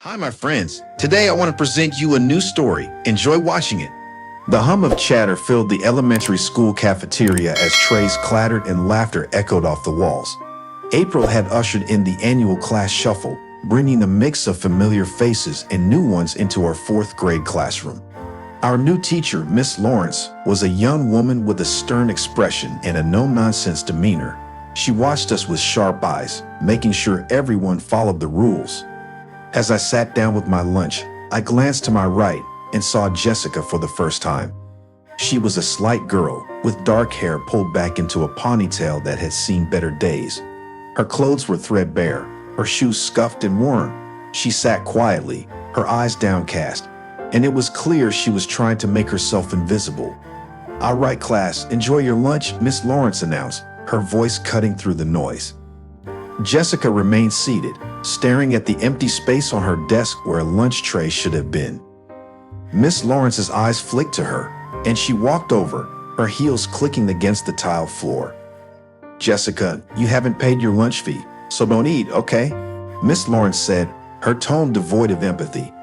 Hi, my friends. Today I want to present you a new story. Enjoy watching it. The hum of chatter filled the elementary school cafeteria as trays clattered and laughter echoed off the walls. April had ushered in the annual class shuffle, bringing a mix of familiar faces and new ones into our fourth grade classroom. Our new teacher, Miss Lawrence, was a young woman with a stern expression and a no-nonsense demeanor. She watched us with sharp eyes, making sure everyone followed the rules. As I sat down with my lunch, I glanced to my right and saw Jessica for the first time. She was a slight girl with dark hair pulled back into a ponytail that had seen better days. Her clothes were threadbare, her shoes scuffed and worn. She sat quietly, her eyes downcast, and it was clear she was trying to make herself invisible. "All right, class, enjoy your lunch," Miss Lawrence announced, her voice cutting through the noise. Jessica remained seated, staring at the empty space on her desk where a lunch tray should have been. Miss Lawrence's eyes flicked to her, and she walked over, her heels clicking against the tile floor. "Jessica, you haven't paid your lunch fee, so don't eat, okay?" Miss Lawrence said, her tone devoid of empathy.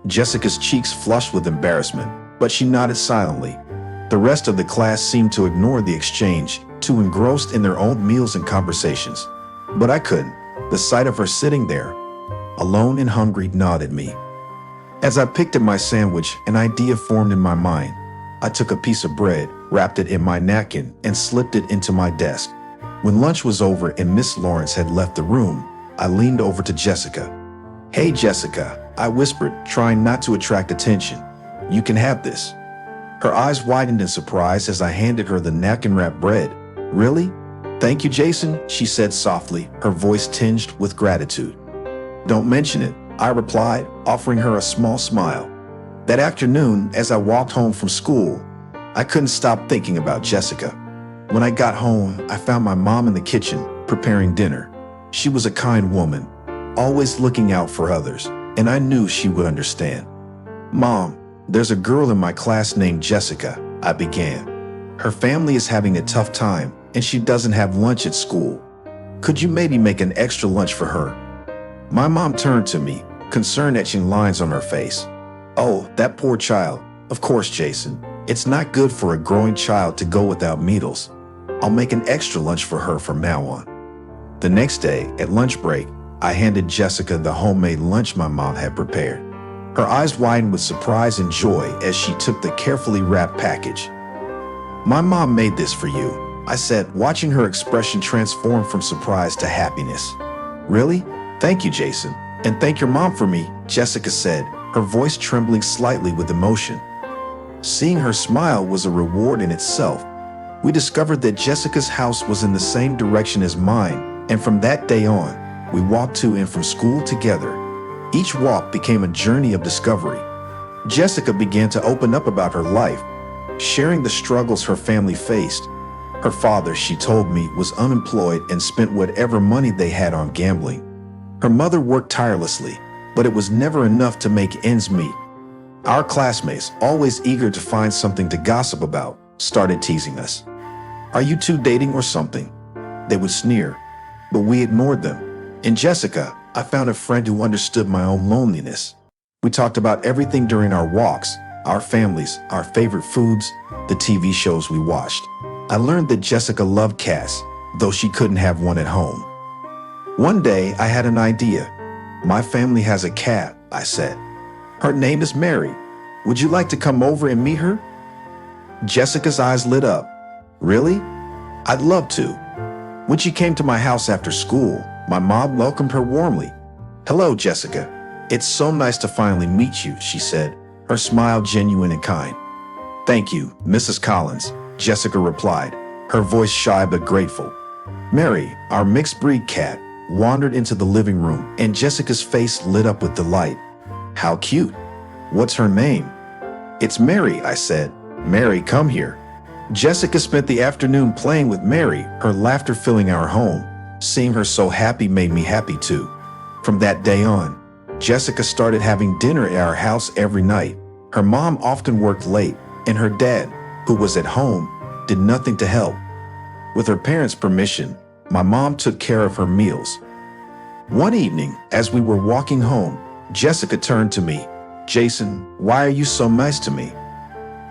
Jessica's cheeks flushed with embarrassment, but she nodded silently. The rest of the class seemed to ignore the exchange, too engrossed in their own meals and conversations. But I couldn't. The sight of her sitting there, alone and hungry, gnawed at me. As I picked at my sandwich, an idea formed in my mind. I took a piece of bread, wrapped it in my napkin, and slipped it into my desk. When lunch was over and Miss Lawrence had left the room, I leaned over to Jessica. "Hey, Jessica," I whispered, trying not to attract attention. "You can have this." Her eyes widened in surprise as I handed her the napkin-wrapped bread. "Really? Thank you, Jason," she said softly, her voice tinged with gratitude. "Don't mention it," I replied, offering her a small smile. That afternoon, as I walked home from school, I couldn't stop thinking about Jessica. When I got home, I found my mom in the kitchen, preparing dinner. She was a kind woman, always looking out for others, and I knew she would understand. "Mom, there's a girl in my class named Jessica," I began. "Her family is having a tough time, and she doesn't have lunch at school. Could you maybe make an extra lunch for her?" My mom turned to me, concern etching lines on her face. "Oh, that poor child. Of course, Jason. It's not good for a growing child to go without meals. I'll make an extra lunch for her from now on." The next day, at lunch break, I handed Jessica the homemade lunch my mom had prepared. Her eyes widened with surprise and joy as she took the carefully wrapped package. "My mom made this for you," I said, watching her expression transform from surprise to happiness. "Really? Thank you, Jason. And thank your mom for me," Jessica said, her voice trembling slightly with emotion. Seeing her smile was a reward in itself. We discovered that Jessica's house was in the same direction as mine, and from that day on, we walked to and from school together. Each walk became a journey of discovery. Jessica began to open up about her life, sharing the struggles her family faced. Her father, she told me, was unemployed and spent whatever money they had on gambling. Her mother worked tirelessly, but it was never enough to make ends meet. Our classmates, always eager to find something to gossip about, started teasing us. "Are you two dating or something?" They would sneer, but we ignored them. In Jessica, I found a friend who understood my own loneliness. We talked about everything during our walks, our families, our favorite foods, the TV shows we watched. I learned that Jessica loved cats, though she couldn't have one at home. One day, I had an idea. "My family has a cat," I said. "Her name is Mary. Would you like to come over and meet her?" Jessica's eyes lit up. "Really? I'd love to." When she came to my house after school, my mom welcomed her warmly. "Hello, Jessica. It's so nice to finally meet you," she said, her smile genuine and kind. "Thank you, Mrs. Collins," Jessica replied, her voice shy but grateful. Mary, our mixed-breed cat, wandered into the living room, and Jessica's face lit up with delight. "How cute. What's her name?" "It's Mary," I said. "Mary, come here." Jessica spent the afternoon playing with Mary, her laughter filling our home. Seeing her so happy made me happy too. From that day on, Jessica started having dinner at our house every night. Her mom often worked late, and her dad, who was at home, did nothing to help. With her parents' permission, my mom took care of her meals. One evening, as we were walking home, Jessica turned to me. Jason, why are you so nice to me?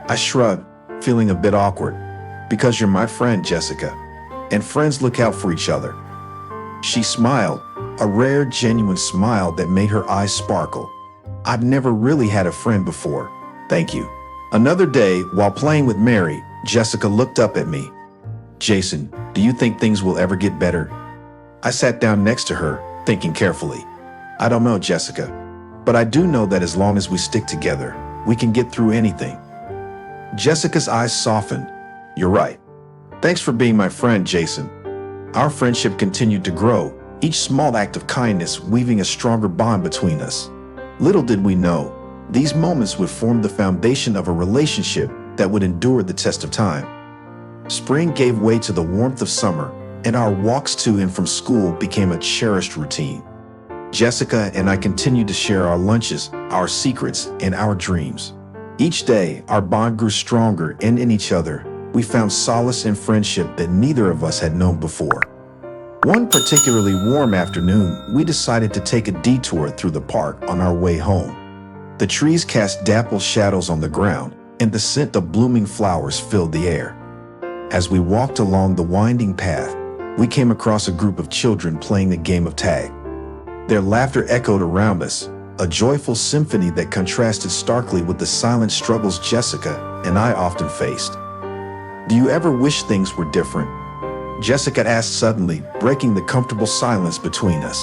I shrugged, feeling a bit awkward. Because you're my friend, Jessica. And friends look out for each other. She smiled, a rare, genuine smile that made her eyes sparkle. I've never really had a friend before. Thank you. Another day, while playing with Mary, Jessica looked up at me. Jason, do you think things will ever get better? I sat down next to her, thinking carefully. I don't know, Jessica. But I do know that as long as we stick together, we can get through anything. Jessica's eyes softened. You're right. Thanks for being my friend, Jason. Our friendship continued to grow, each small act of kindness weaving a stronger bond between us. Little did we know, these moments would form the foundation of a relationship that would endure the test of time. Spring gave way to the warmth of summer, and our walks to and from school became a cherished routine. Jessica and I continued to share our lunches, our secrets, and our dreams. Each day, our bond grew stronger, and in each other, we found solace in friendship that neither of us had known before. One particularly warm afternoon, we decided to take a detour through the park on our way home. The trees cast dappled shadows on the ground, and the scent of blooming flowers filled the air. As we walked along the winding path, we came across a group of children playing a game of tag. Their laughter echoed around us, a joyful symphony that contrasted starkly with the silent struggles Jessica and I often faced. Do you ever wish things were different? Jessica asked suddenly, breaking the comfortable silence between us.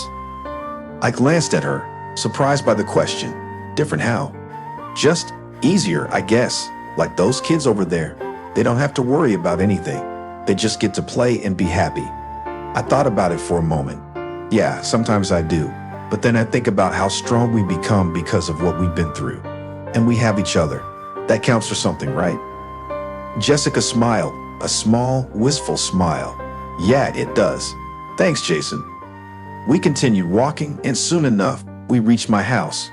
I glanced at her, surprised by the question. Different how? Just easier, I guess. Like those kids over there. They don't have to worry about anything. They just get to play and be happy. I thought about it for a moment. Yeah, sometimes I do. But then I think about how strong we become because of what we've been through. And we have each other. That counts for something, right? Jessica smiled, a small, wistful smile. Yeah, it does. Thanks, Jason. We continued walking, and soon enough, we reached my house.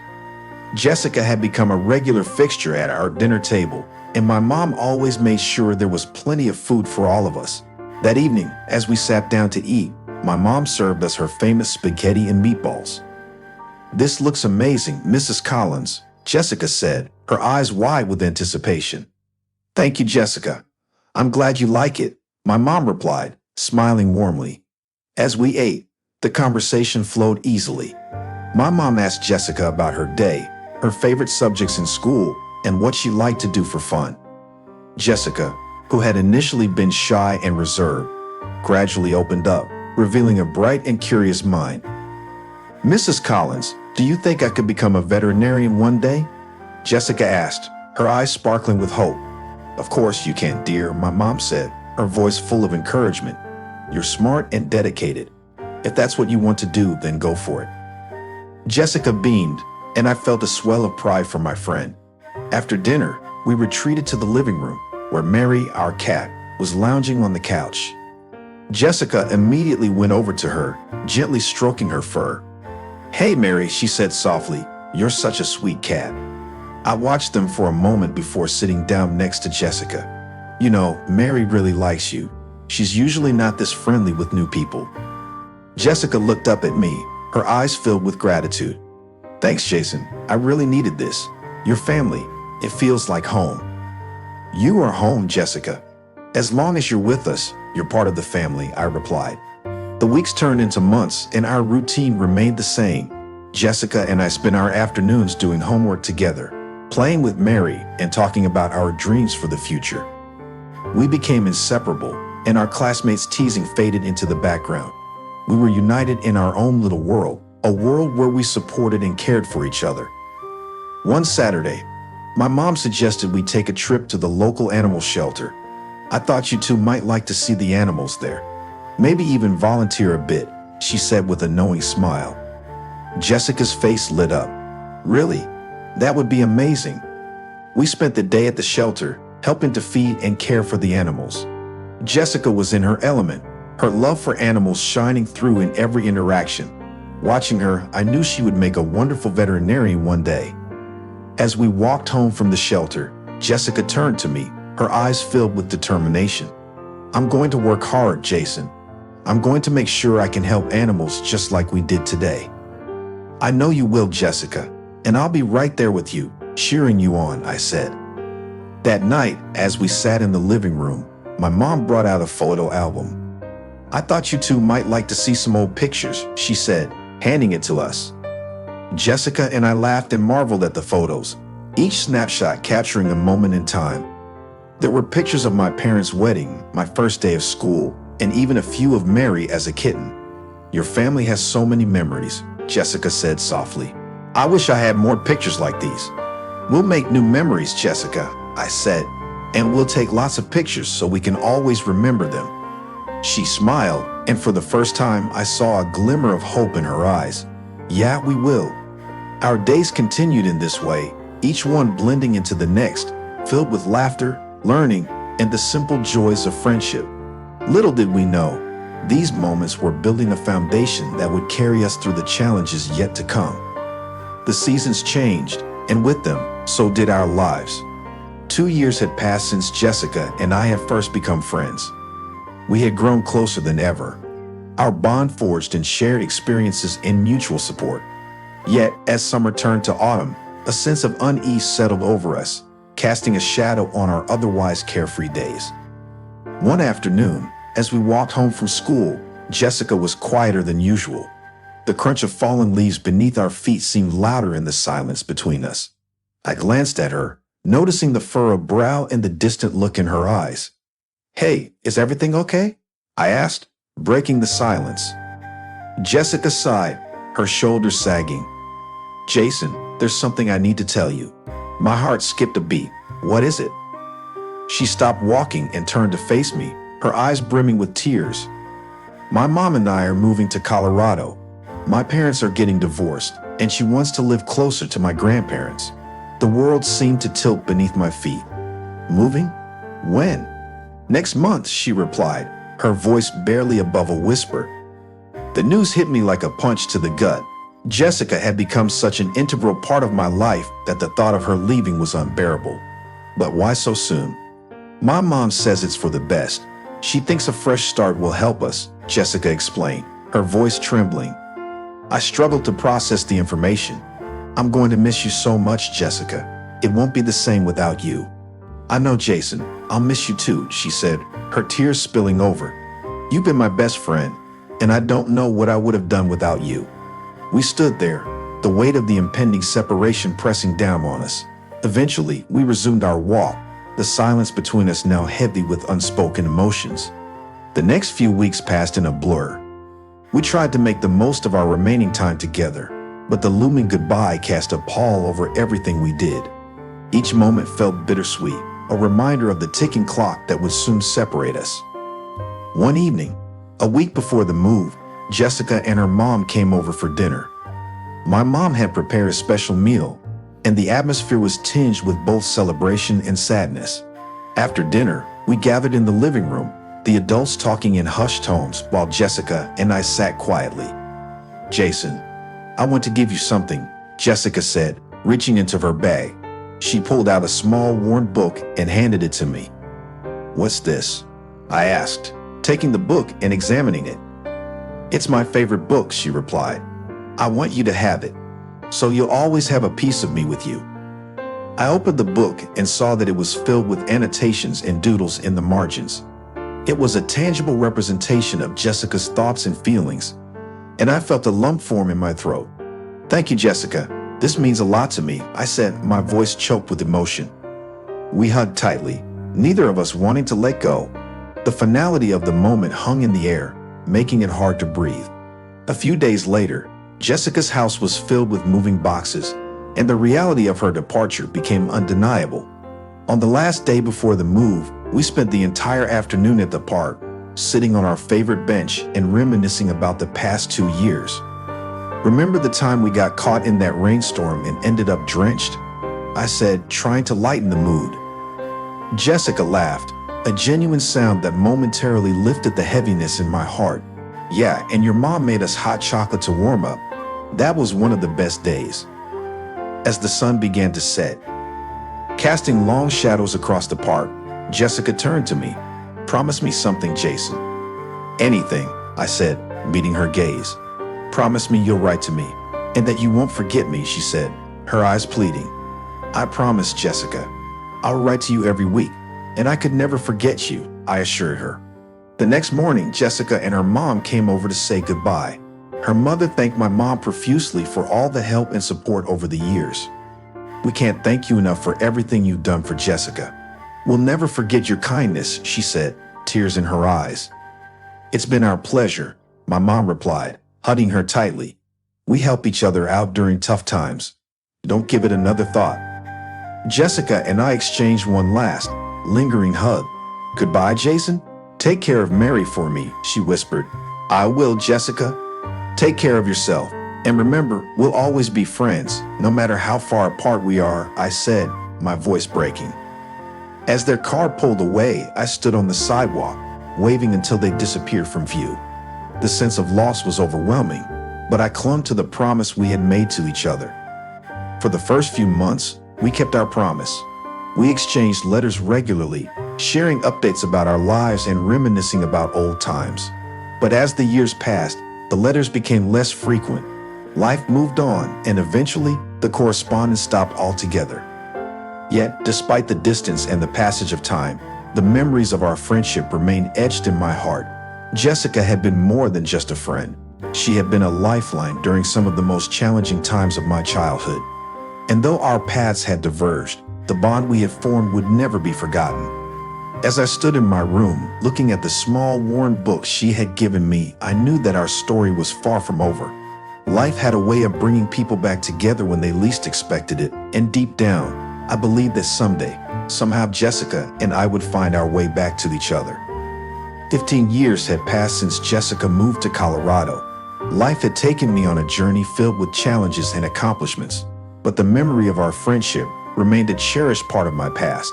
Jessica had become a regular fixture at our dinner table, and my mom always made sure there was plenty of food for all of us. That evening, as we sat down to eat, my mom served us her famous spaghetti and meatballs. This looks amazing, Mrs. Collins, Jessica said, her eyes wide with anticipation. Thank you, Jessica. I'm glad you like it, my mom replied, smiling warmly. As we ate, the conversation flowed easily. My mom asked Jessica about her day, her favorite subjects in school, and what she liked to do for fun. Jessica, who had initially been shy and reserved, gradually opened up, revealing a bright and curious mind. Mrs. Collins, do you think I could become a veterinarian one day? Jessica asked, her eyes sparkling with hope. Of course you can, dear, my mom said, her voice full of encouragement. You're smart and dedicated. If that's what you want to do, then go for it. Jessica beamed, and I felt a swell of pride for my friend. After dinner, we retreated to the living room, where Mary, our cat, was lounging on the couch. Jessica immediately went over to her, gently stroking her fur. Hey, Mary, she said softly, you're such a sweet cat. I watched them for a moment before sitting down next to Jessica. You know, Mary really likes you. She's usually not this friendly with new people. Jessica looked up at me, her eyes filled with gratitude. Thanks, Jason. I really needed this. Your family, it feels like home. You are home, Jessica. As long as you're with us, you're part of the family, I replied. The weeks turned into months, and our routine remained the same. Jessica and I spent our afternoons doing homework together, playing with Mary, and talking about our dreams for the future. We became inseparable, and our classmates' teasing faded into the background. We were united in our own little world, a world where we supported and cared for each other. One Saturday, my mom suggested we take a trip to the local animal shelter. I thought you two might like to see the animals there. Maybe even volunteer a bit, she said with a knowing smile. Jessica's face lit up. Really? That would be amazing. We spent the day at the shelter, helping to feed and care for the animals. Jessica was in her element, her love for animals shining through in every interaction. Watching her, I knew she would make a wonderful veterinarian one day. As we walked home from the shelter, Jessica turned to me, her eyes filled with determination. I'm going to work hard, Jason. I'm going to make sure I can help animals just like we did today. I know you will, Jessica. And I'll be right there with you, cheering you on, I said. That night, as we sat in the living room, my mom brought out a photo album. I thought you two might like to see some old pictures, she said, handing it to us. Jessica and I laughed and marveled at the photos, each snapshot capturing a moment in time. There were pictures of my parents' wedding, my first day of school, and even a few of Mary as a kitten. Your family has so many memories, Jessica said softly. I wish I had more pictures like these. We'll make new memories, Jessica, I said, and we'll take lots of pictures so we can always remember them. She smiled, and for the first time, I saw a glimmer of hope in her eyes. Yeah, we will. Our days continued in this way, each one blending into the next, filled with laughter, learning, and the simple joys of friendship. Little did we know, these moments were building a foundation that would carry us through the challenges yet to come. The seasons changed, and with them, so did our lives. 2 years had passed since Jessica and I had first become friends. We had grown closer than ever, our bond forged in shared experiences and mutual support. Yet, as summer turned to autumn, a sense of unease settled over us, casting a shadow on our otherwise carefree days. One afternoon, as we walked home from school, Jessica was quieter than usual. The crunch of fallen leaves beneath our feet seemed louder in the silence between us. I glanced at her, noticing the furrowed brow and the distant look in her eyes. Hey, is everything okay? I asked, breaking the silence. Jessica sighed, her shoulders sagging. Jason, there's something I need to tell you. My heart skipped a beat. What is it? She stopped walking and turned to face me, her eyes brimming with tears. My mom and I are moving to Colorado. My parents are getting divorced, and she wants to live closer to my grandparents. The world seemed to tilt beneath my feet. Moving? When? Next month, she replied, her voice barely above a whisper. The news hit me like a punch to the gut. Jessica had become such an integral part of my life that the thought of her leaving was unbearable. But why so soon? My mom says it's for the best. She thinks a fresh start will help us, Jessica explained, her voice trembling. I struggled to process the information. I'm going to miss you so much, Jessica. It won't be the same without you. I know, Jason. I'll miss you too, she said, her tears spilling over. You've been my best friend, and I don't know what I would have done without you. We stood there, the weight of the impending separation pressing down on us. Eventually, we resumed our walk, the silence between us now heavy with unspoken emotions. The next few weeks passed in a blur. We tried to make the most of our remaining time together, but the looming goodbye cast a pall over everything we did. Each moment felt bittersweet, a reminder of the ticking clock that would soon separate us. One evening, a week before the move, Jessica and her mom came over for dinner. My mom had prepared a special meal, and the atmosphere was tinged with both celebration and sadness. After dinner, we gathered in the living room, the adults talking in hushed tones while Jessica and I sat quietly. Jason, I want to give you something, Jessica said, reaching into her bag. She pulled out a small, worn book and handed it to me. What's this? I asked, taking the book and examining it. It's my favorite book, she replied. I want you to have it, so you'll always have a piece of me with you. I opened the book and saw that it was filled with annotations and doodles in the margins. It was a tangible representation of Jessica's thoughts and feelings, and I felt a lump form in my throat. Thank you, Jessica. This means a lot to me, I said, my voice choked with emotion. We hugged tightly, neither of us wanting to let go. The finality of the moment hung in the air, making it hard to breathe. A few days later, Jessica's house was filled with moving boxes, and the reality of her departure became undeniable. On the last day before the move, we spent the entire afternoon at the park, sitting on our favorite bench and reminiscing about the past 2 years. Remember the time we got caught in that rainstorm and ended up drenched? I said, trying to lighten the mood. Jessica laughed, a genuine sound that momentarily lifted the heaviness in my heart. Yeah, and your mom made us hot chocolate to warm up. That was one of the best days. As the sun began to set, casting long shadows across the park, Jessica turned to me. Promise me something, Jason. Anything, I said, meeting her gaze. Promise me you'll write to me, and that you won't forget me, she said, her eyes pleading. I promise, Jessica. I'll write to you every week, and I could never forget you, I assured her. The next morning, Jessica and her mom came over to say goodbye. Her mother thanked my mom profusely for all the help and support over the years. We can't thank you enough for everything you've done for Jessica. We'll never forget your kindness, she said, tears in her eyes. It's been our pleasure, my mom replied, hugging her tightly. We help each other out during tough times. Don't give it another thought. Jessica and I exchanged one last, lingering hug. Goodbye, Jason. Take care of Mary for me, she whispered. I will, Jessica. Take care of yourself. And remember, we'll always be friends, no matter how far apart we are, I said, my voice breaking. As their car pulled away, I stood on the sidewalk, waving until they disappeared from view. The sense of loss was overwhelming, but I clung to the promise we had made to each other. For the first few months, we kept our promise. We exchanged letters regularly, sharing updates about our lives and reminiscing about old times. But as the years passed, the letters became less frequent. Life moved on, and eventually, the correspondence stopped altogether. Yet, despite the distance and the passage of time, the memories of our friendship remained etched in my heart. Jessica had been more than just a friend. She had been a lifeline during some of the most challenging times of my childhood. And though our paths had diverged, the bond we had formed would never be forgotten. As I stood in my room, looking at the small, worn book she had given me, I knew that our story was far from over. Life had a way of bringing people back together when they least expected it, and deep down, I believed that someday, somehow Jessica and I would find our way back to each other. 15 years had passed since Jessica moved to Colorado. Life had taken me on a journey filled with challenges and accomplishments, but the memory of our friendship remained a cherished part of my past.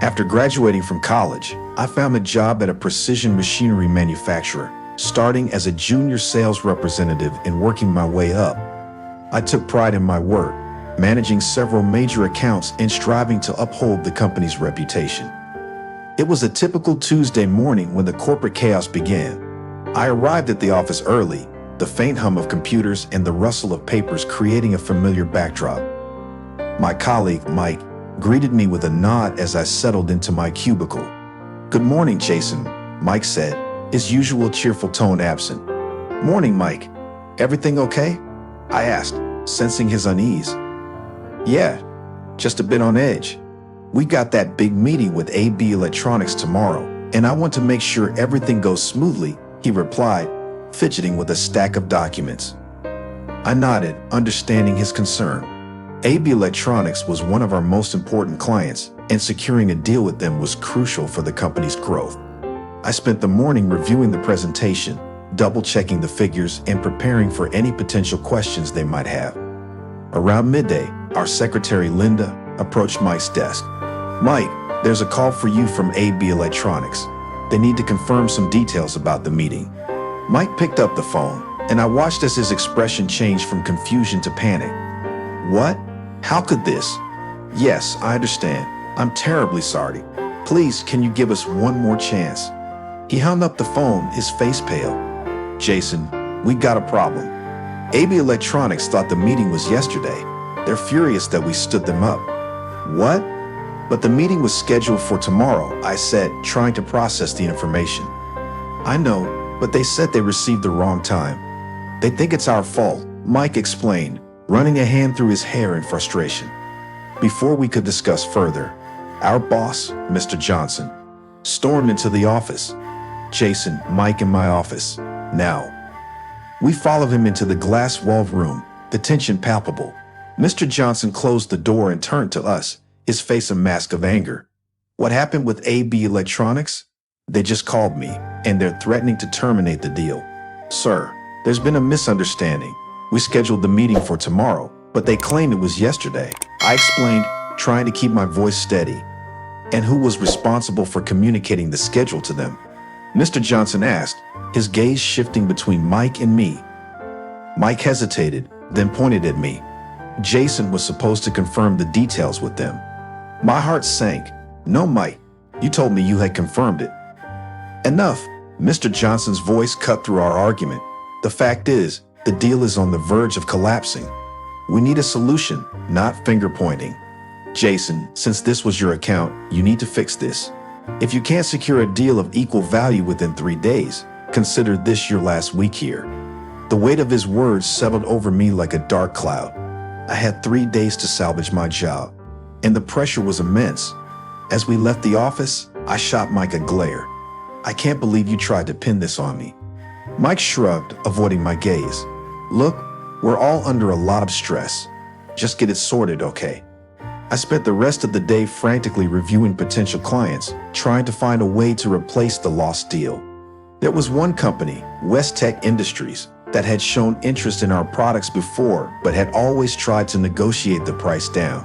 After graduating from college, I found a job at a precision machinery manufacturer, starting as a junior sales representative and working my way up. I took pride in my work, managing several major accounts and striving to uphold the company's reputation. It was a typical Tuesday morning when the corporate chaos began. I arrived at the office early, the faint hum of computers and the rustle of papers creating a familiar backdrop. My colleague, Mike, greeted me with a nod as I settled into my cubicle. Good morning, Jason, Mike said, his usual cheerful tone absent. Morning, Mike. Everything okay? I asked, sensing his unease. Yeah, just a bit on edge. We got that big meeting with AB Electronics tomorrow, and I want to make sure everything goes smoothly, he replied, fidgeting with a stack of documents. I nodded, understanding his concern. AB Electronics was one of our most important clients, and securing a deal with them was crucial for the company's growth. I spent the morning reviewing the presentation, double-checking the figures, and preparing for any potential questions they might have. Around midday, our secretary Linda approached Mike's desk. Mike, there's a call for you from AB Electronics. They need to confirm some details about the meeting. Mike picked up the phone, and I watched as his expression changed from confusion to panic. What? How could this? Yes, I understand. I'm terribly sorry. Please, can you give us one more chance? He hung up the phone, his face pale. Jason, we got a problem. AB Electronics thought the meeting was yesterday. They're furious that we stood them up. What? But the meeting was scheduled for tomorrow, I said, trying to process the information. I know, but they said they received the wrong time. They think it's our fault, Mike explained, running a hand through his hair in frustration. Before we could discuss further, our boss, Mr. Johnson, stormed into the office. Jason, Mike in my office. Now. We followed him into the glass-walled room, the tension palpable. Mr. Johnson closed the door and turned to us, his face a mask of anger. What happened with AB Electronics? They just called me, and they're threatening to terminate the deal. Sir, there's been a misunderstanding. We scheduled the meeting for tomorrow, but they claimed it was yesterday. I explained, trying to keep my voice steady. And who was responsible for communicating the schedule to them? Mr. Johnson asked, his gaze shifting between Mike and me. Mike hesitated, then pointed at me. Jason was supposed to confirm the details with them. My heart sank. No, Mike, you told me you had confirmed it. Enough, Mr. Johnson's voice cut through our argument. The fact is, the deal is on the verge of collapsing. We need a solution, not finger pointing. Jason, since this was your account, you need to fix this. If you can't secure a deal of equal value within 3 days, consider this your last week here. The weight of his words settled over me like a dark cloud. I had 3 days to salvage my job, and the pressure was immense. As we left the office, I shot Mike a glare. I can't believe you tried to pin this on me. Mike shrugged, avoiding my gaze. Look, we're all under a lot of stress. Just get it sorted, okay? I spent the rest of the day frantically reviewing potential clients, trying to find a way to replace the lost deal. There was one company, West Tech Industries, that had shown interest in our products before, but had always tried to negotiate the price down.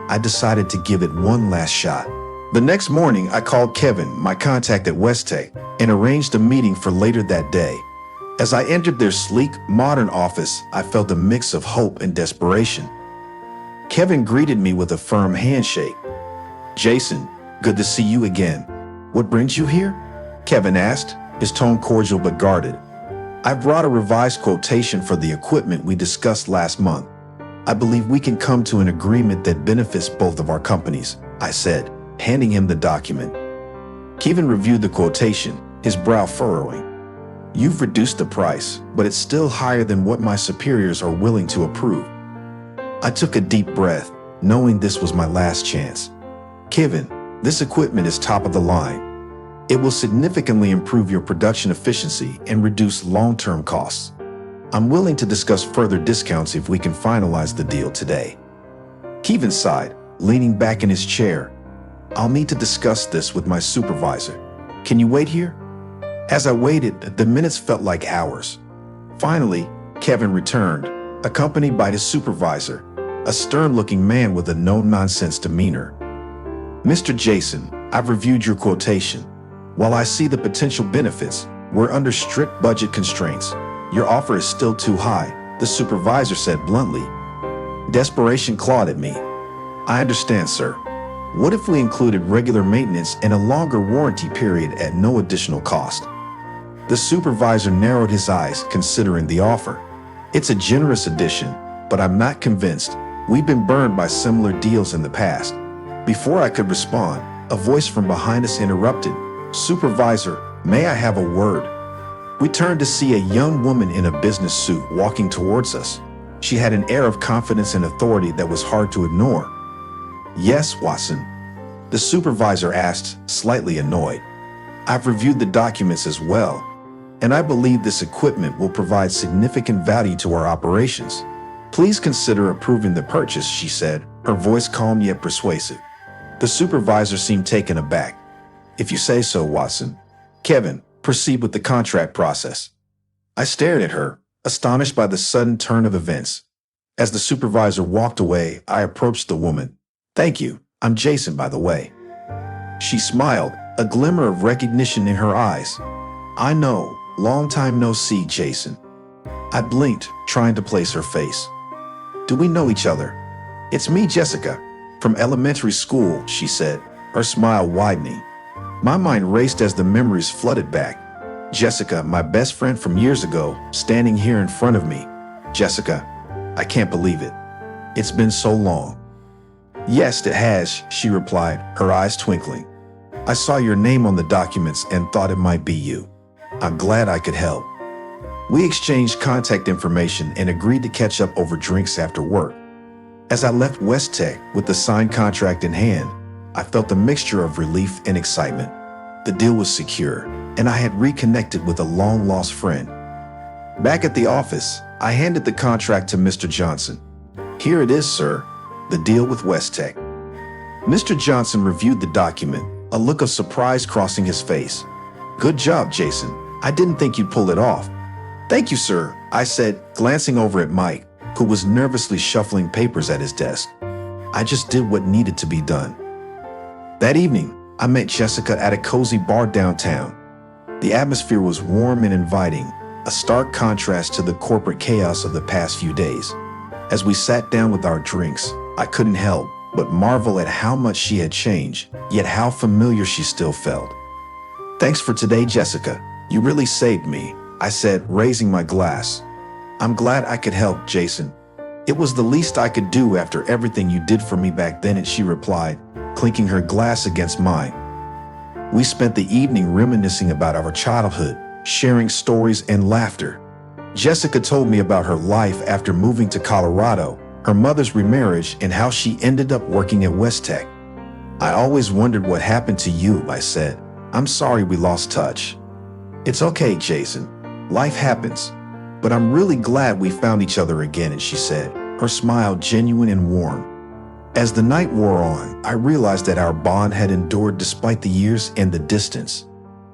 I decided to give it one last shot. The next morning, I called Kevin, my contact at West Tech, and arranged a meeting for later that day. As I entered their sleek, modern office, I felt a mix of hope and desperation. Kevin greeted me with a firm handshake. Jason, good to see you again. What brings you here? Kevin asked, his tone cordial but guarded. I brought a revised quotation for the equipment we discussed last month. I believe we can come to an agreement that benefits both of our companies, I said, handing him the document. Kevin reviewed the quotation, his brow furrowing. You've reduced the price, but it's still higher than what my superiors are willing to approve. I took a deep breath, knowing this was my last chance. Kevin, this equipment is top of the line. It will significantly improve your production efficiency and reduce long-term costs. I'm willing to discuss further discounts if we can finalize the deal today. Kevin sighed, leaning back in his chair. I'll need to discuss this with my supervisor. Can you wait here? As I waited, the minutes felt like hours. Finally, Kevin returned, accompanied by his supervisor, a stern-looking man with a no-nonsense demeanor. Mr. Jason, I've reviewed your quotation. While I see the potential benefits, we're under strict budget constraints. Your offer is still too high, the supervisor said bluntly. Desperation clawed at me. I understand, sir. What if we included regular maintenance and a longer warranty period at no additional cost? The supervisor narrowed his eyes, considering the offer. It's a generous addition, but I'm not convinced. We've been burned by similar deals in the past. Before I could respond, a voice from behind us interrupted. Supervisor, may I have a word? We turned to see a young woman in a business suit walking towards us. She had an air of confidence and authority that was hard to ignore. Yes, Watson, the supervisor asked, slightly annoyed. I've reviewed the documents as well, and I believe this equipment will provide significant value to our operations. Please consider approving the purchase, she said, her voice calm yet persuasive. The supervisor seemed taken aback. If you say so, Watson. Kevin, proceed with the contract process. I stared at her, astonished by the sudden turn of events. As the supervisor walked away, I approached the woman. Thank you, I'm Jason, by the way. She smiled, a glimmer of recognition in her eyes. I know, long time no see, Jason. I blinked, trying to place her face. Do we know each other? It's me, Jessica, from elementary school, she said, her smile widening. My mind raced as the memories flooded back. Jessica, my best friend from years ago, standing here in front of me. Jessica, I can't believe it. It's been so long. Yes, it has, she replied, her eyes twinkling. I saw your name on the documents and thought it might be you. I'm glad I could help. We exchanged contact information and agreed to catch up over drinks after work. As I left West Tech with the signed contract in hand, I felt a mixture of relief and excitement. The deal was secure, and I had reconnected with a long-lost friend. Back at the office, I handed the contract to Mr. Johnson. Here it is, sir, the deal with West Tech. Mr. Johnson reviewed the document, a look of surprise crossing his face. Good job, Jason. I didn't think you'd pull it off. Thank you, sir, I said, glancing over at Mike, who was nervously shuffling papers at his desk. I just did what needed to be done. That evening, I met Jessica at a cozy bar downtown. The atmosphere was warm and inviting, a stark contrast to the corporate chaos of the past few days. As we sat down with our drinks, I couldn't help but marvel at how much she had changed, yet how familiar she still felt. Thanks for today, Jessica. You really saved me, I said, raising my glass. I'm glad I could help, Jason. It was the least I could do after everything you did for me back then, and she replied, clinking her glass against mine. We spent the evening reminiscing about our childhood, sharing stories and laughter. Jessica told me about her life after moving to Colorado, her mother's remarriage, and how she ended up working at West Tech. I always wondered what happened to you, I said. I'm sorry we lost touch. It's okay, Jason. Life happens. But I'm really glad we found each other again, and she said, her smile genuine and warm. As the night wore on, I realized that our bond had endured despite the years and the distance.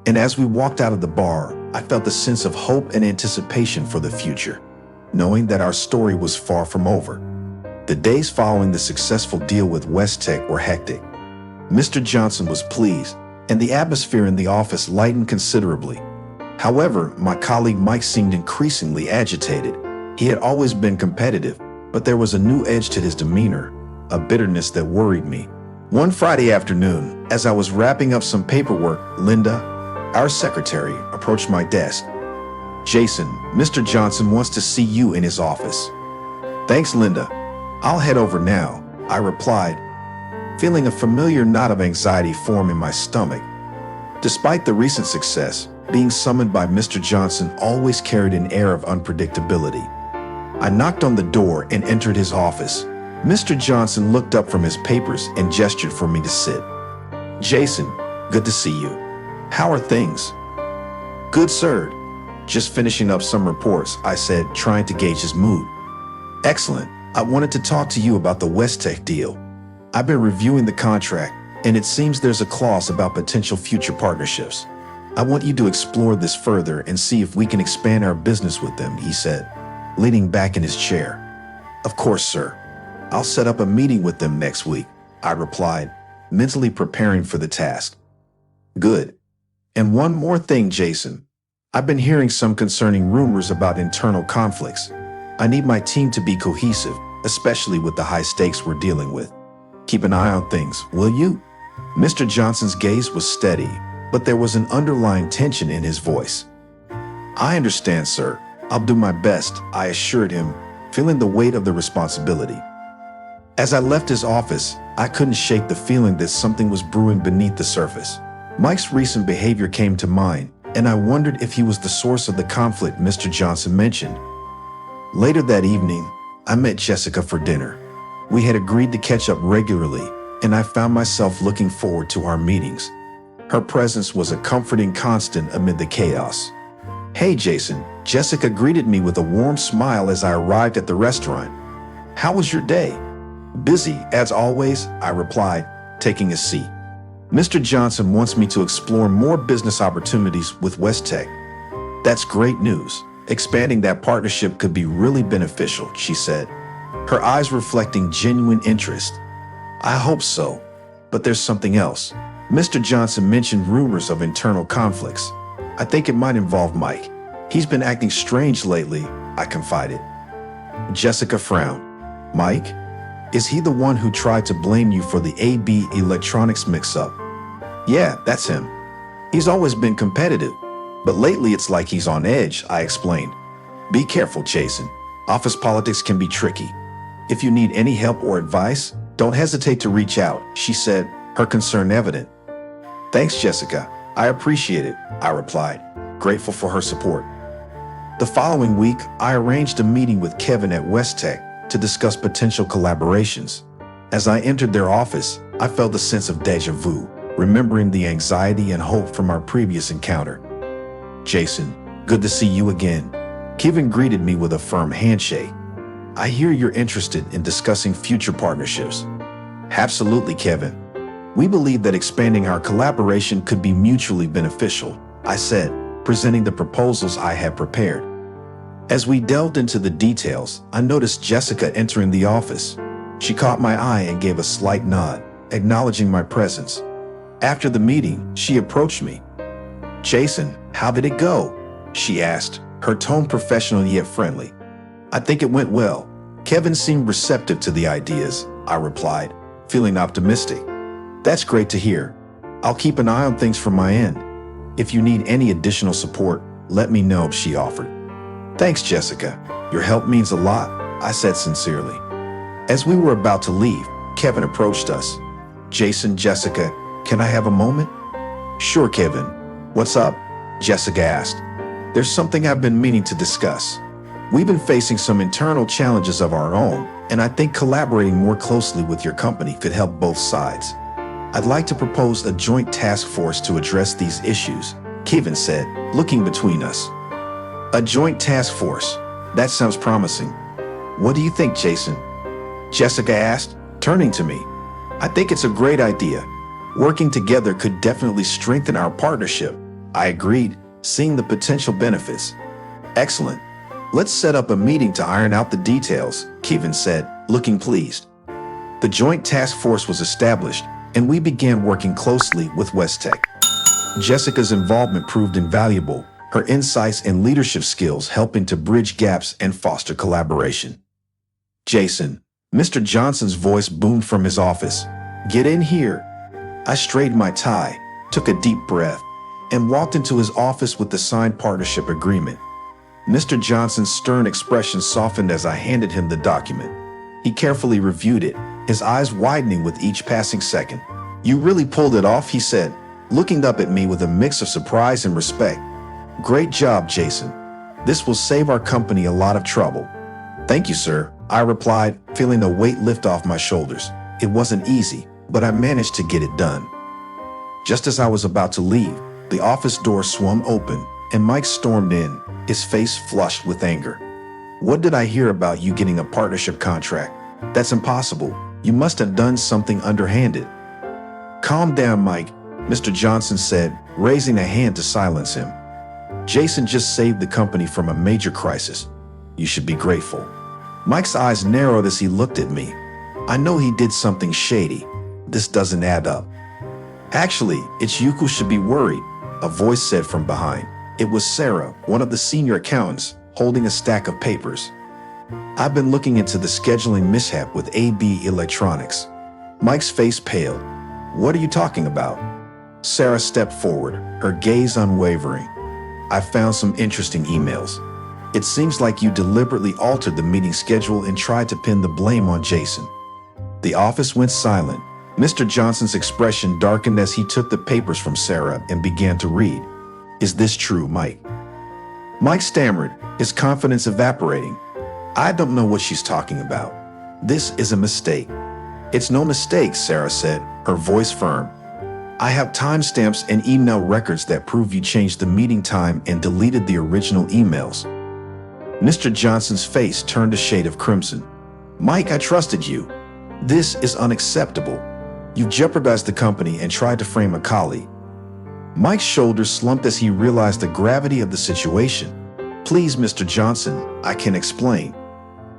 And as we walked out of the bar, I felt a sense of hope and anticipation for the future, knowing that our story was far from over. The days following the successful deal with West Tech were hectic. Mr. Johnson was pleased, and the atmosphere in the office lightened considerably. However, my colleague Mike seemed increasingly agitated. He had always been competitive, but there was a new edge to his demeanor, a bitterness that worried me. One Friday afternoon, as I was wrapping up some paperwork, Linda, our secretary, approached my desk. Jason, Mr. Johnson wants to see you in his office. Thanks, Linda. I'll head over now, I replied, feeling a familiar knot of anxiety form in my stomach. Despite the recent success, being summoned by Mr. Johnson always carried an air of unpredictability. I knocked on the door and entered his office. Mr. Johnson looked up from his papers and gestured for me to sit. Jason, good to see you. How are things? Good, sir. Just finishing up some reports, I said, trying to gauge his mood. Excellent. I wanted to talk to you about the West Tech deal. I've been reviewing the contract, and it seems there's a clause about potential future partnerships. I want you to explore this further and see if we can expand our business with them, he said, leaning back in his chair. Of course, sir. I'll set up a meeting with them next week, I replied, mentally preparing for the task. Good. And one more thing, Jason. I've been hearing some concerning rumors about internal conflicts. I need my team to be cohesive, especially with the high stakes we're dealing with. Keep an eye on things, will you? Mr. Johnson's gaze was steady, but there was an underlying tension in his voice. I understand, sir. I'll do my best, I assured him, feeling the weight of the responsibility. As I left his office, I couldn't shake the feeling that something was brewing beneath the surface. Mike's recent behavior came to mind, and I wondered if he was the source of the conflict Mr. Johnson mentioned. Later that evening, I met Jessica for dinner. We had agreed to catch up regularly, and I found myself looking forward to our meetings. Her presence was a comforting constant amid the chaos. Hey, Jason, Jessica greeted me with a warm smile as I arrived at the restaurant. How was your day? Busy, as always, I replied, taking a seat. Mr. Johnson wants me to explore more business opportunities with West Tech. That's great news. Expanding that partnership could be really beneficial, she said, her eyes reflecting genuine interest. I hope so, but there's something else. Mr. Johnson mentioned rumors of internal conflicts. I think it might involve Mike. He's been acting strange lately, I confided. Jessica frowned. Mike? Is he the one who tried to blame you for the AB electronics mix-up? Yeah, that's him. He's always been competitive, but lately it's like he's on edge, I explained. Be careful, Jason. Office politics can be tricky. If you need any help or advice, don't hesitate to reach out, she said, her concern evident. Thanks, Jessica. I appreciate it, I replied, grateful for her support. The following week, I arranged a meeting with Kevin at West Tech to discuss potential collaborations. As I entered their office, I felt a sense of déjà vu, remembering the anxiety and hope from our previous encounter. Jason, good to see you again. Kevin greeted me with a firm handshake. I hear you're interested in discussing future partnerships. Absolutely, Kevin. We believe that expanding our collaboration could be mutually beneficial, I said, presenting the proposals I had prepared. As we delved into the details, I noticed Jessica entering the office. She caught my eye and gave a slight nod, acknowledging my presence. After the meeting, she approached me. Jason, how did it go? She asked, her tone professional yet friendly. I think it went well. Kevin seemed receptive to the ideas, I replied, feeling optimistic. That's great to hear. I'll keep an eye on things from my end. If you need any additional support, let me know, she offered. Thanks, Jessica. Your help means a lot, I said sincerely. As we were about to leave, Kevin approached us. Jason, Jessica, can I have a moment? Sure, Kevin. What's up? Jessica asked. There's something I've been meaning to discuss. We've been facing some internal challenges of our own, and I think collaborating more closely with your company could help both sides. I'd like to propose a joint task force to address these issues, Kevin said, looking between us. A joint task force? That sounds promising. What do you think, Jason? Jessica asked, turning to me. I think it's a great idea. Working together could definitely strengthen our partnership. I agreed, seeing the potential benefits. Excellent. Let's set up a meeting to iron out the details, Kevin said, looking pleased. The joint task force was established, and we began working closely with Westech. Jessica's involvement proved invaluable, her insights and leadership skills helping to bridge gaps and foster collaboration. Jason, Mr. Johnson's voice boomed from his office. Get in here. I straightened my tie, took a deep breath, and walked into his office with the signed partnership agreement. Mr. Johnson's stern expression softened as I handed him the document. He carefully reviewed it, his eyes widening with each passing second. You really pulled it off, he said, looking up at me with a mix of surprise and respect. Great job, Jason. This will save our company a lot of trouble. Thank you, sir, I replied, feeling a weight lift off my shoulders. It wasn't easy, but I managed to get it done. Just as I was about to leave, the office door swung open, and Mike stormed in, his face flushed with anger. What did I hear about you getting a partnership contract? That's impossible. You must have done something underhanded. Calm down, Mike, Mr. Johnson said, raising a hand to silence him. Jason just saved the company from a major crisis. You should be grateful. Mike's eyes narrowed as he looked at me. I know he did something shady. This doesn't add up. Actually, it's you who should be worried, a voice said from behind. It was Sarah, one of the senior accountants, holding a stack of papers. I've been looking into the scheduling mishap with AB Electronics. Mike's face paled. What are you talking about? Sarah stepped forward, her gaze unwavering. I found some interesting emails. It seems like you deliberately altered the meeting schedule and tried to pin the blame on Jason. The office went silent. Mr. Johnson's expression darkened as he took the papers from Sarah and began to read. Is this true, Mike? Mike stammered, his confidence evaporating. I don't know what she's talking about. This is a mistake. It's no mistake, Sarah said, her voice firm. I have timestamps and email records that prove you changed the meeting time and deleted the original emails. Mr. Johnson's face turned a shade of crimson. Mike, I trusted you. This is unacceptable. You've jeopardized the company and tried to frame a colleague. Mike's shoulders slumped as he realized the gravity of the situation. Please, Mr. Johnson, I can explain.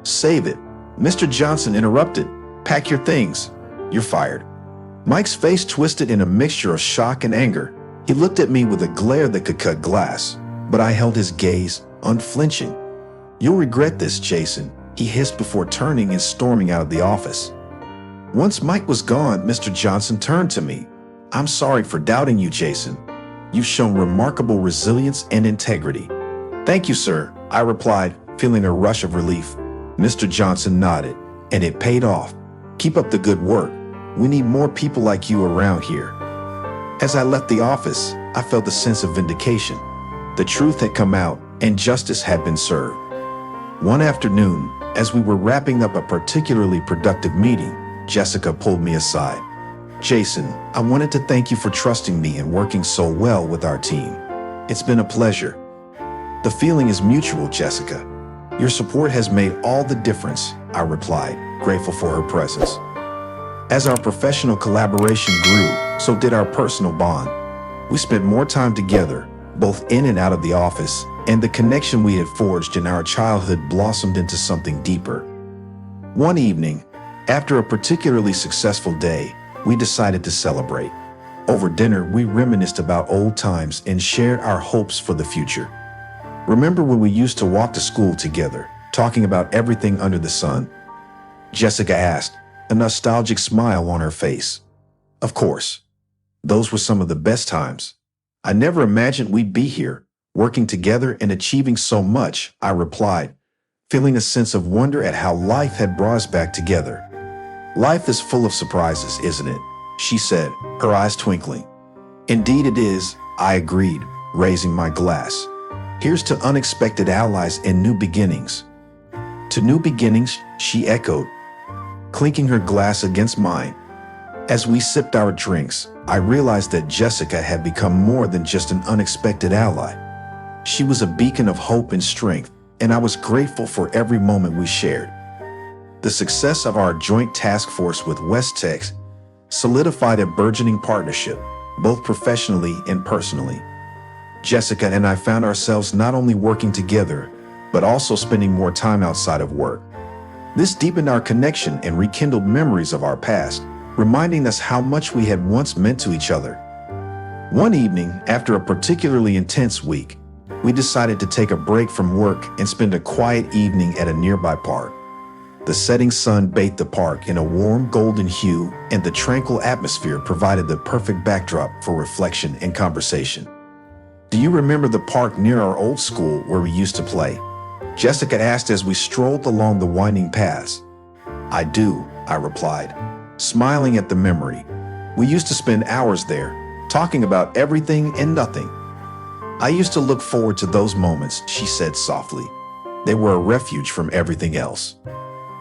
Save it. Mr. Johnson interrupted. Pack your things. You're fired. Mike's face twisted in a mixture of shock and anger. He looked at me with a glare that could cut glass, but I held his gaze, unflinching. You'll regret this, Jason, he hissed before turning and storming out of the office. Once Mike was gone, Mr. Johnson turned to me. I'm sorry for doubting you, Jason. You've shown remarkable resilience and integrity. Thank you, sir, I replied, feeling a rush of relief. Mr. Johnson nodded, and it paid off. Keep up the good work. We need more people like you around here. As I left the office, I felt a sense of vindication. The truth had come out, and justice had been served. One afternoon, as we were wrapping up a particularly productive meeting, Jessica pulled me aside. Jason, I wanted to thank you for trusting me and working so well with our team. It's been a pleasure. The feeling is mutual, Jessica. Your support has made all the difference, I replied, grateful for her presence. As our professional collaboration grew, so did our personal bond. We spent more time together, both in and out of the office, and the connection we had forged in our childhood blossomed into something deeper. One evening, after a particularly successful day, we decided to celebrate. Over dinner, we reminisced about old times and shared our hopes for the future. Remember when we used to walk to school together, talking about everything under the sun? Jessica asked, a nostalgic smile on her face. Of course. Those were some of the best times. I never imagined we'd be here, working together and achieving so much, I replied, feeling a sense of wonder at how life had brought us back together. "Life is full of surprises, isn't it?" she said, her eyes twinkling. "Indeed it is," I agreed, raising my glass. "Here's to unexpected allies and new beginnings." "To new beginnings," she echoed, clinking her glass against mine. As we sipped our drinks, I realized that Jessica had become more than just an unexpected ally. She was a beacon of hope and strength, and I was grateful for every moment we shared. The success of our joint task force with West Tex solidified a burgeoning partnership, both professionally and personally. Jessica and I found ourselves not only working together, but also spending more time outside of work. This deepened our connection and rekindled memories of our past, reminding us how much we had once meant to each other. One evening, after a particularly intense week, we decided to take a break from work and spend a quiet evening at a nearby park. The setting sun bathed the park in a warm golden hue, and the tranquil atmosphere provided the perfect backdrop for reflection and conversation. "Do you remember the park near our old school where we used to play?" Jessica asked as we strolled along the winding paths. "I do," I replied, smiling at the memory. "We used to spend hours there, talking about everything and nothing." "I used to look forward to those moments," she said softly. "They were a refuge from everything else."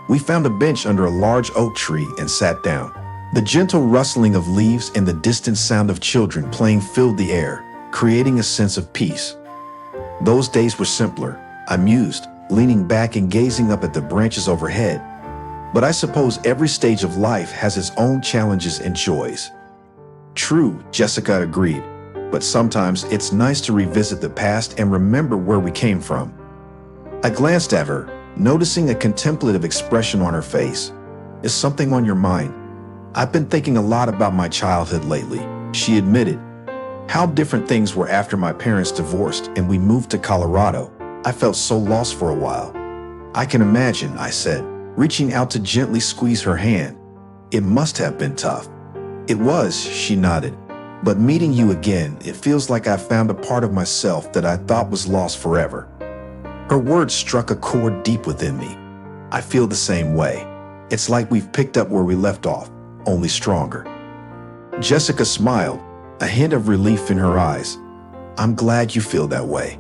We found a bench under a large oak tree and sat down. The gentle rustling of leaves and the distant sound of children playing filled the air, creating a sense of peace. Those days were simpler, I mused, leaning back and gazing up at the branches overhead. But I suppose every stage of life has its own challenges and joys. "True," Jessica agreed, "but sometimes it's nice to revisit the past and remember where we came from." I glanced at her, noticing a contemplative expression on her face. "Is something on your mind?" "I've been thinking a lot about my childhood lately," she admitted. "How different things were after my parents divorced and we moved to Colorado. I felt so lost for a while." "I can imagine," I said, reaching out to gently squeeze her hand. "It must have been tough." "It was," she nodded. "But meeting you again, it feels like I found a part of myself that I thought was lost forever." Her words struck a chord deep within me. I feel the same way. It's like we've picked up where we left off, only stronger. Jessica smiled, a hint of relief in her eyes. "I'm glad you feel that way."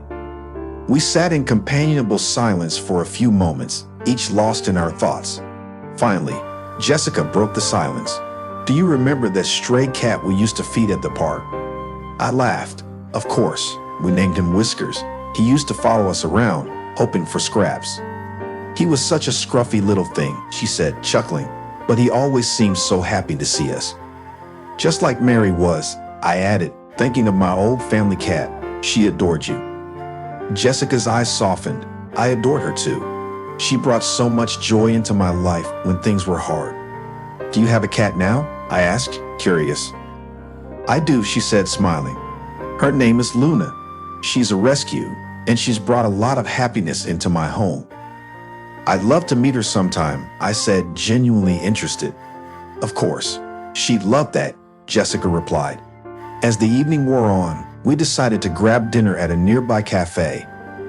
We sat in companionable silence for a few moments, each lost in our thoughts. Finally, Jessica broke the silence. "Do you remember that stray cat we used to feed at the park?" I laughed. "Of course, we named him Whiskers. He used to follow us around, hoping for scraps." "He was such a scruffy little thing," she said, chuckling, "but he always seemed so happy to see us." "Just like Mary was," I added, thinking of my old family cat. "She adored you." Jessica's eyes softened. I adored her too. She brought so much joy into my life when things were hard. "Do you have a cat now?" I asked, curious. "I do," she said, smiling. "Her name is Luna. She's a rescue, and she's brought a lot of happiness into my home." "I'd love to meet her sometime," I said, genuinely interested. "Of course. She'd love that," Jessica replied. As the evening wore on, we decided to grab dinner at a nearby cafe.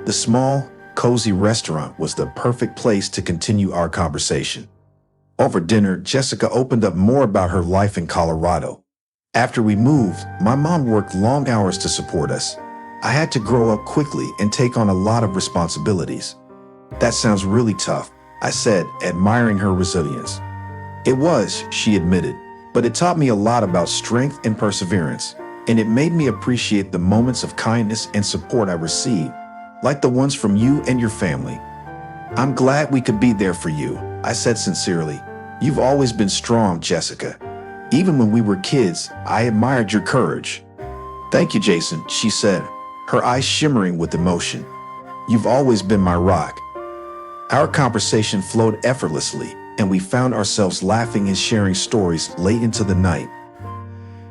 The small, cozy restaurant was the perfect place to continue our conversation. Over dinner, Jessica opened up more about her life in Colorado. After we moved, my mom worked long hours to support us. I had to grow up quickly and take on a lot of responsibilities. "That sounds really tough," I said, admiring her resilience. "It was," she admitted, "but it taught me a lot about strength and perseverance, and it made me appreciate the moments of kindness and support I received, like the ones from you and your family." "I'm glad we could be there for you," I said sincerely. "You've always been strong, Jessica. Even when we were kids, I admired your courage." "Thank you, Jason," she said, her eyes shimmering with emotion. "You've always been my rock." Our conversation flowed effortlessly, and we found ourselves laughing and sharing stories late into the night.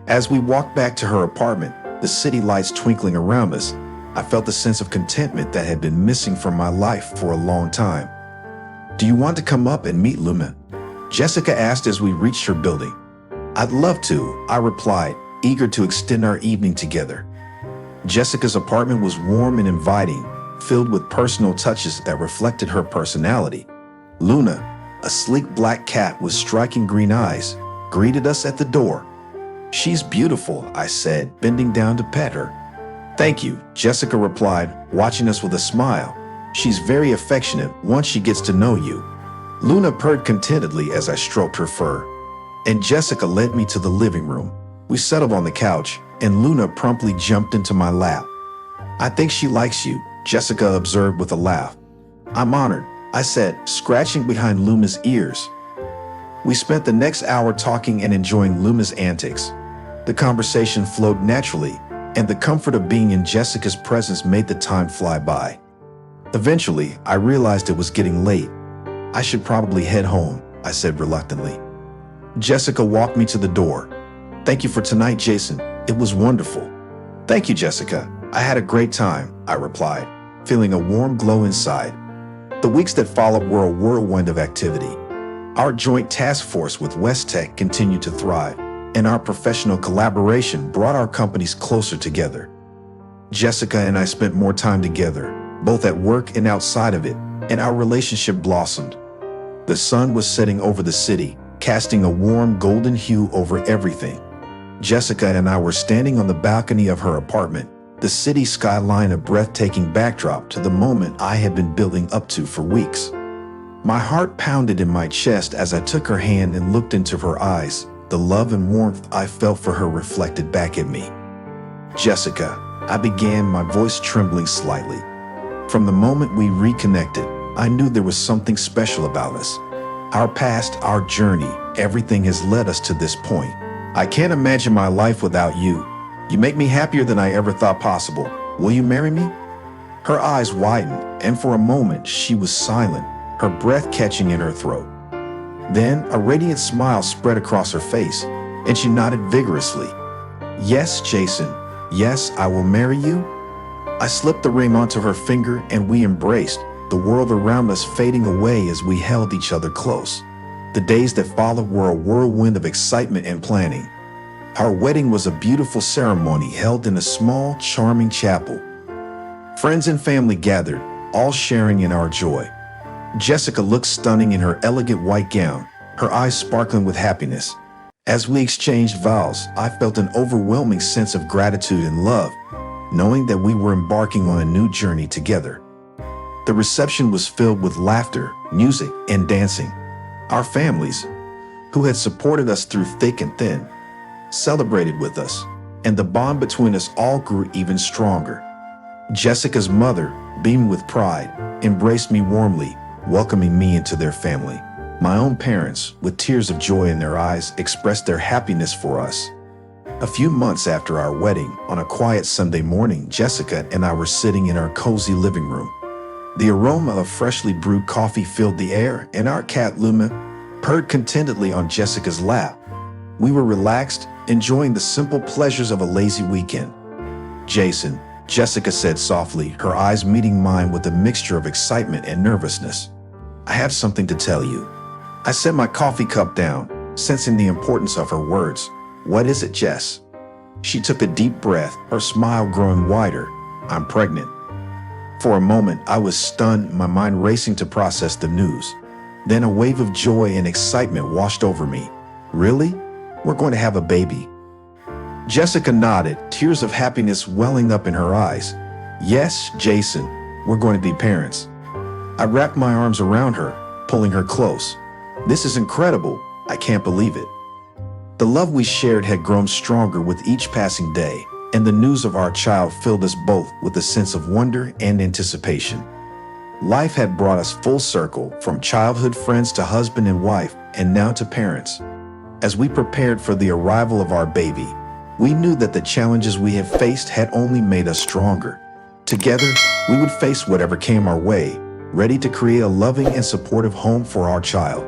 As we walked back to her apartment, the city lights twinkling around us, I felt a sense of contentment that had been missing from my life for a long time. "Do you want to come up and meet Luma?" Jessica asked as we reached her building. "I'd love to," I replied, eager to extend our evening together. Jessica's apartment was warm and inviting, filled with personal touches that reflected her personality. Luna, a sleek black cat with striking green eyes, greeted us at the door. "She's beautiful," I said, bending down to pet her. "Thank you," Jessica replied, watching us with a smile. "She's very affectionate once she gets to know you." Luna purred contentedly as I stroked her fur, and Jessica led me to the living room. We settled on the couch, and Luna promptly jumped into my lap. "I think she likes you," Jessica observed with a laugh. "I'm honored," I said, scratching behind Luna's ears. We spent the next hour talking and enjoying Luna's antics. The conversation flowed naturally, and the comfort of being in Jessica's presence made the time fly by. Eventually, I realized it was getting late. "I should probably head home," I said reluctantly. Jessica walked me to the door. "Thank you for tonight, Jason. It was wonderful." "Thank you, Jessica. I had a great time," I replied, feeling a warm glow inside. The weeks that followed were a whirlwind of activity. Our joint task force with West Tech continued to thrive, and our professional collaboration brought our companies closer together. Jessica and I spent more time together, both at work and outside of it, and our relationship blossomed. The sun was setting over the city, casting a warm golden hue over everything. Jessica and I were standing on the balcony of her apartment, the city skyline a breathtaking backdrop to the moment I had been building up to for weeks. My heart pounded in my chest as I took her hand and looked into her eyes, the love and warmth I felt for her reflected back at me. "Jessica," I began, my voice trembling slightly. From the moment we reconnected, I knew there was something special about us. Our past, our journey, everything has led us to this point. "I can't imagine my life without you. You make me happier than I ever thought possible. Will you marry me?" Her eyes widened, and for a moment she was silent, her breath catching in her throat. Then a radiant smile spread across her face, and she nodded vigorously. "Yes, Jason. Yes, I will marry you." I slipped the ring onto her finger and we embraced, the world around us fading away as we held each other close. The days that followed were a whirlwind of excitement and planning. Our wedding was a beautiful ceremony held in a small, charming chapel. Friends and family gathered, all sharing in our joy. Jessica looked stunning in her elegant white gown, her eyes sparkling with happiness. As we exchanged vows, I felt an overwhelming sense of gratitude and love, knowing that we were embarking on a new journey together. The reception was filled with laughter, music, and dancing. Our families, who had supported us through thick and thin, celebrated with us, and the bond between us all grew even stronger. Jessica's mother, beaming with pride, embraced me warmly, welcoming me into their family. My own parents, with tears of joy in their eyes, expressed their happiness for us. A few months after our wedding, on a quiet Sunday morning, Jessica and I were sitting in our cozy living room. The aroma of freshly brewed coffee filled the air, and our cat Luna purred contentedly on Jessica's lap. We were relaxed, enjoying the simple pleasures of a lazy weekend. "Jason," Jessica said softly, her eyes meeting mine with a mixture of excitement and nervousness. "I have something to tell you." I set my coffee cup down, sensing the importance of her words. "What is it, Jess?" She took a deep breath, her smile growing wider. "I'm pregnant." For a moment, I was stunned, my mind racing to process the news. Then a wave of joy and excitement washed over me. "Really? We're going to have a baby?" Jessica nodded, tears of happiness welling up in her eyes. "Yes, Jason, we're going to be parents." I wrapped my arms around her, pulling her close. "This is incredible. I can't believe it." The love we shared had grown stronger with each passing day, and the news of our child filled us both with a sense of wonder and anticipation. Life had brought us full circle, from childhood friends to husband and wife, and now to parents. As we prepared for the arrival of our baby, we knew that the challenges we had faced had only made us stronger. Together, we would face whatever came our way, ready to create a loving and supportive home for our child.